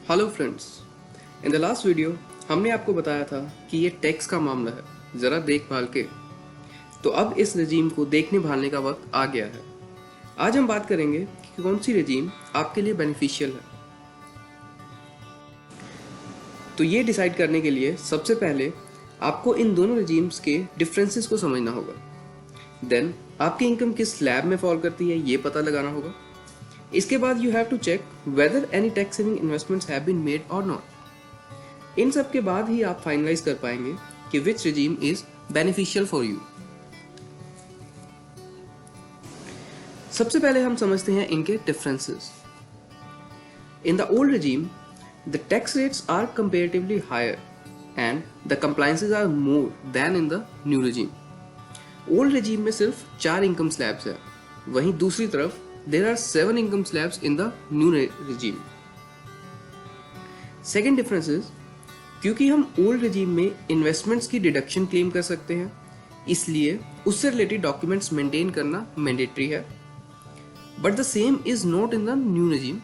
Hello friends, in the last video हमने आपको बताया था कि ये टैक्स का मामला है, ज़रा देखभाल के। तो अब इस रजीम को देखने भालने का वक्त आ गया है। आज हम बात करेंगे कि कौन सी रजीम आपके लिए बेनिफिशियल है। तो ये डिसाइड करने के लिए सबसे पहले आपको इन दोनों रजीम्स के डिफरेंसेस को समझना होगा। देन आपकी इनकम किस स्लैब में फॉल करती है ये पता लगाना होगा। इसके बाद you have to check whether any tax saving investments have been made or not. इन सब के बाद ही आप फाइनलाइज कर पाएंगे कि which regime is beneficial for you. सबसे पहले हम समझते हैं इनके differences. In the old regime the tax rates are comparatively higher and the compliances are more than in the new regime. Old regime में सिर्फ 4 इनकम स्लैब्स है, वहीं दूसरी तरफ there are 7 income slabs in the new regime. Second difference is क्योंकि हम old regime में investments की डिडक्शन क्लेम कर सकते हैं, इसलिए उससे रिलेटेड डॉक्यूमेंट्स मेंटेन करना मैंडेटरी है। But the same is not in the new regime.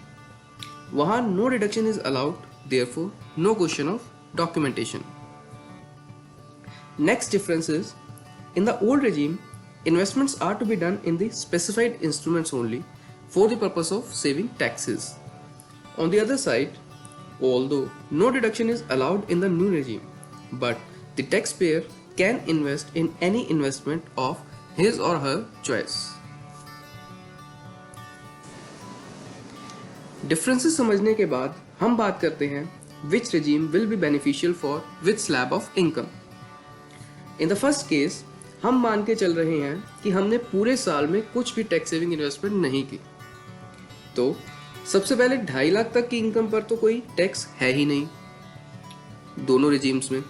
वहां no deduction is allowed, therefore no question of documentation. Next difference is in the old regime investments are to be done in the specified instruments only for the purpose of saving taxes. On the other side, although no deduction is allowed in the new regime, but the taxpayer can invest in any investment of his or her choice. Differences समझने के बाद हम बात करते हैं which regime will be beneficial for which slab of income. In the first case, हम मान के चल रहे हैं कि हमने पूरे साल में कुछ भी टैक्स सेविंग इन्वेस्टमेंट नहीं की, तो सबसे पहले 2.5 लाख तक की इनकम पर तो कोई टैक्स है ही नहीं दोनों रिजीम्स में।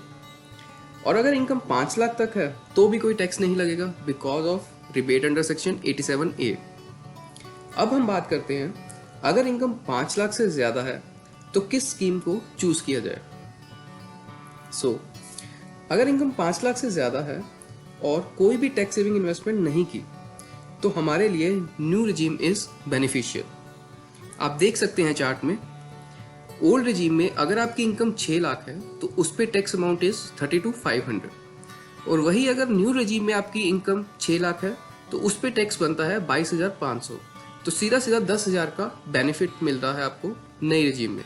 और अगर इनकम 5 लाख तक है तो भी कोई टैक्स नहीं लगेगा because of rebate under section 87A। अब हम बात करते हैं अगर इनकम 5 लाख से ज्यादा है तो किस स्कीम को चूज किया जाए। अगर इनकम 5 लाख से ज्यादा है और कोई भी टैक्स सेविंग इन्वेस्टमेंट नहीं की तो हमारे लिए न्यू रिजीम इज बेनिफिशियल। आप देख सकते हैं चार्ट में, ओल्ड रिजीम में अगर आपकी इनकम 6 लाख है तो उस पे टैक्स अमाउंट इज 32,500, और वही अगर न्यू रिजीम में आपकी इनकम 6 लाख है तो उस पे टैक्स बनता है 22,500। तो सीधा सीधा 10,000 का बेनिफिट मिल रहा है आपको नई रिजीम में।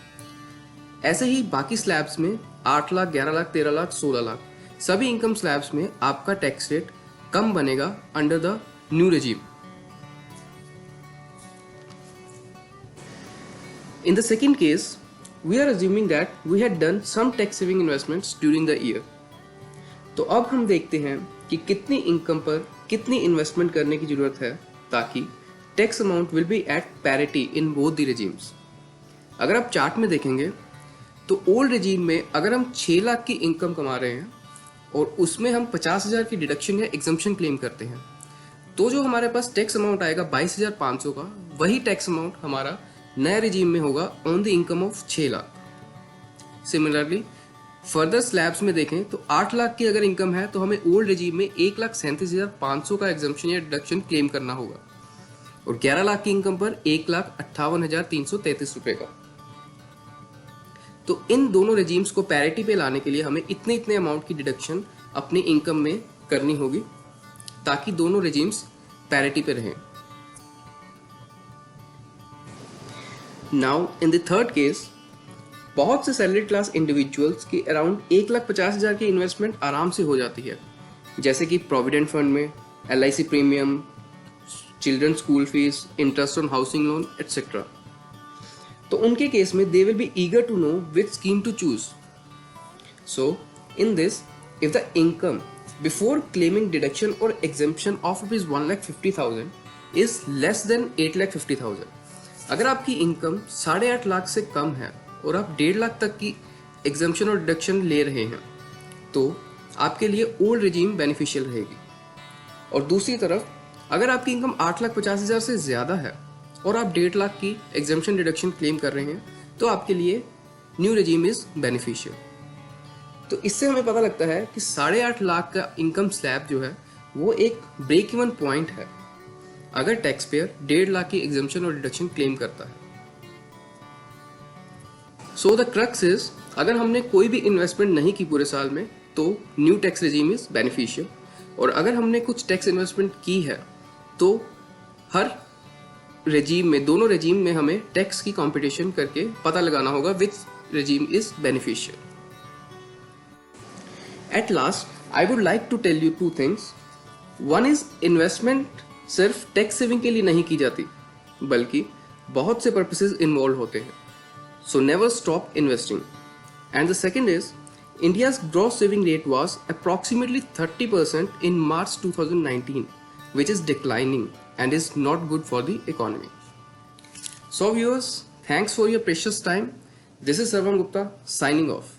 ऐसे ही बाकी स्लैब्स में 8 लाख, 11 लाख, 13 लाख, 16 लाख सभी इनकम स्लैब्स में आपका टैक्स रेट कम बनेगा under the new regime. In the second case, we are assuming that we had done some tax saving investments during the year. तो अब हम देखते हैं कि कितनी इनकम पर कितनी इन्वेस्टमेंट करने की जरूरत है ताकि tax amount will be at parity in both the regimes. अगर आप चार्ट में देखेंगे तो ओल्ड रिजीम में अगर हम 6 लाख की इनकम कमा रहे हैं और उसमें हम 50,000 की डिडक्शन या एग्जम्पशन क्लेम करते हैं तो जो हमारे पास टैक्स अमाउंट आएगा 22,500 का, वही टैक्स अमाउंट हमारा नया रिजीम में होगा on the income of 6 lakh. Similarly further slabs में देखें तो 8 लाख की अगर इनकम है तो हमें ओल्ड रिजीम में 1,37,500 का एग्जम्पशन या डिडक्शन क्लेम करना होगा, और 11 लाख की इनकम पर 1,58,333 रुपए का। तो इन दोनों रेजिम्स को पैरिटी पे लाने के लिए हमें इतने इतने अमाउंट की डिडक्शन अपनी इनकम में करनी होगी ताकि दोनों रेजिम्स पैरिटी पे रहें। Now in the third case, बहुत से सैलरी क्लास इंडिविजुअल्स की अराउंड 1,50,000 की इन्वेस्टमेंट आराम से हो जाती है, जैसे कि प्रोविडेंट फंड में, LIC premium, children school fees, interest on housing loan etcetera. तो उनके केस में they will be eager to know which scheme to choose. So in this, if the income before claiming deduction और exemption of ₹1,50,000 is less than 8,50,000, अगर आपकी income 8.5 lakh से कम है और आप 1.5 लाख तक की एग्जेम्पशन और डिडक्शन ले रहे हैं तो आपके लिए ओल्ड रिजीम बेनिफिशियल रहेगी। और दूसरी तरफ अगर आपकी इनकम 8,50,000 से ज्यादा है और आप 1.5 लाख की एग्जेम्पशन डिडक्शन क्लेम कर रहे हैं तो आपके लिए न्यू रिजीम इज बेनिफिशियल। तो इससे हमें पता लगता है कि 8.5 लाख का इनकम स्लैब जो है वो एक ब्रेक इवन पॉइंट है अगर टैक्स पेयर 1.5 लाख की एग्जेम्पशन और डिडक्शन क्लेम करता है। सो द क्रक्स इज, अगर हमने कोई भी इन्वेस्टमेंट नहीं की पूरे साल में तो new tax regime is beneficial, और अगर हमने कुछ टैक्स इन्वेस्टमेंट की है तो हर रेजीम में, दोनों रेजीम में हमें टैक्स की कंपटीशन करके पता लगाना होगा which regime is beneficial. At last I would like to tell you two things. One is, investment सिर्फ टैक्स सेविंग के लिए नहीं की जाती, बल्कि बहुत से पर्पसेस इन्वॉल्व होते हैं. So never stop investing. And the second is, India's gross saving rate was approximately 30% in March 2019, which is declining and is not good for the economy. So viewers, thanks for your precious time. This is Sarvam Gupta signing off.